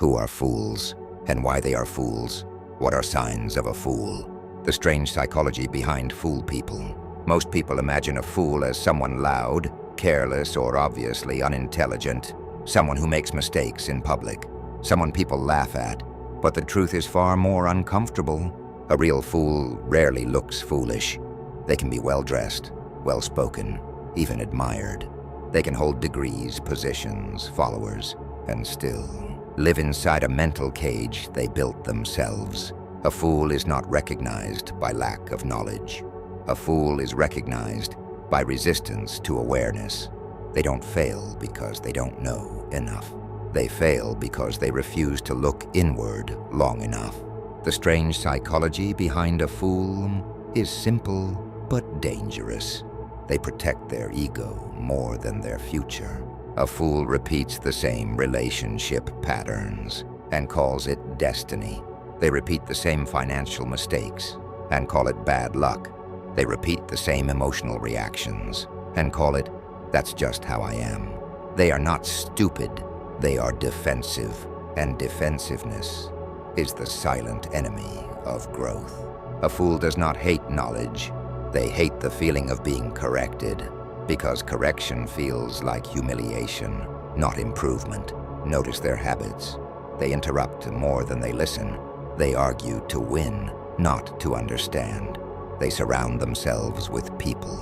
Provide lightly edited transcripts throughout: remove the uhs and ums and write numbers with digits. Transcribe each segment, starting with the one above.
Who are fools, and why they are fools? What are signs of a fool? The strange psychology behind fool people. Most people imagine a fool as someone loud, careless, or obviously unintelligent, someone who makes mistakes in public, someone people laugh at. But the truth is far more uncomfortable. A real fool rarely looks foolish. They can be well-dressed, well-spoken, even admired. They can hold degrees, positions, followers, and still live inside a mental cage they built themselves. A fool is not recognized by lack of knowledge. A fool is recognized by resistance to awareness. They don't fail because they don't know enough. They fail because they refuse to look inward long enough. The strange psychology behind a fool is simple but dangerous. They protect their ego more than their future. A fool repeats the same relationship patterns and calls it destiny. They repeat the same financial mistakes and call it bad luck. They repeat the same emotional reactions and call it, "That's just how I am." They are not stupid, they are defensive, and defensiveness is the silent enemy of growth. A fool does not hate knowledge. They hate the feeling of being corrected, because correction feels like humiliation, not improvement. Notice their habits. They interrupt more than they listen. They argue to win, not to understand. They surround themselves with people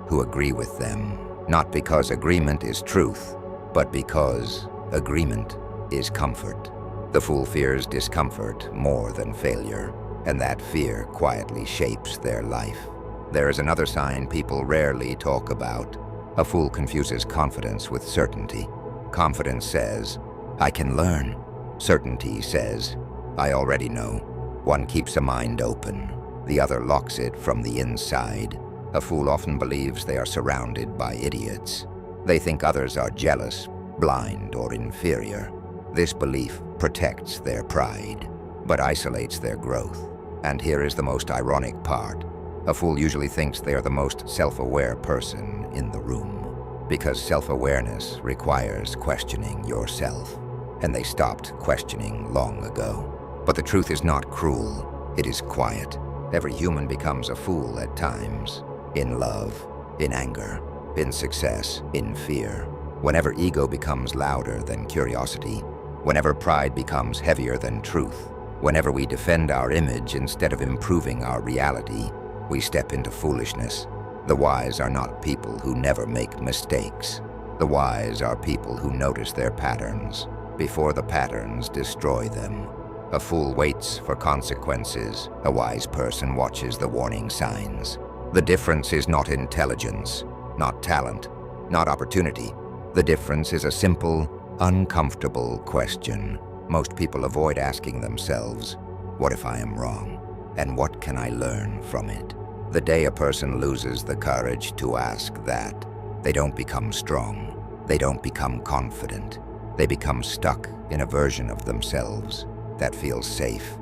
who agree with them, not because agreement is truth, but because agreement is comfort. The fool fears discomfort more than failure, and that fear quietly shapes their life. There is another sign people rarely talk about. A fool confuses confidence with certainty. Confidence says, "I can learn." Certainty says, "I already know." One keeps a mind open. The other locks it from the inside. A fool often believes they are surrounded by idiots. They think others are jealous, blind, or inferior. This belief protects their pride, but isolates their growth. And here is the most ironic part. A fool usually thinks they are the most self-aware person in the room, because self-awareness requires questioning yourself, and they stopped questioning long ago. But the truth is not cruel, it is quiet. Every human becomes a fool at times, in love, in anger, in success, in fear. Whenever ego becomes louder than curiosity, whenever pride becomes heavier than truth, whenever we defend our image instead of improving our reality, we step into foolishness. The wise are not people who never make mistakes. The wise are people who notice their patterns before the patterns destroy them. A fool waits for consequences. A wise person watches the warning signs. The difference is not intelligence, not talent, not opportunity. The difference is a simple, uncomfortable question. Most people avoid asking themselves, "What if I am wrong? And what can I learn from it?" The day a person loses the courage to ask that, they don't become strong. They don't become confident. They become stuck in a version of themselves that feels safe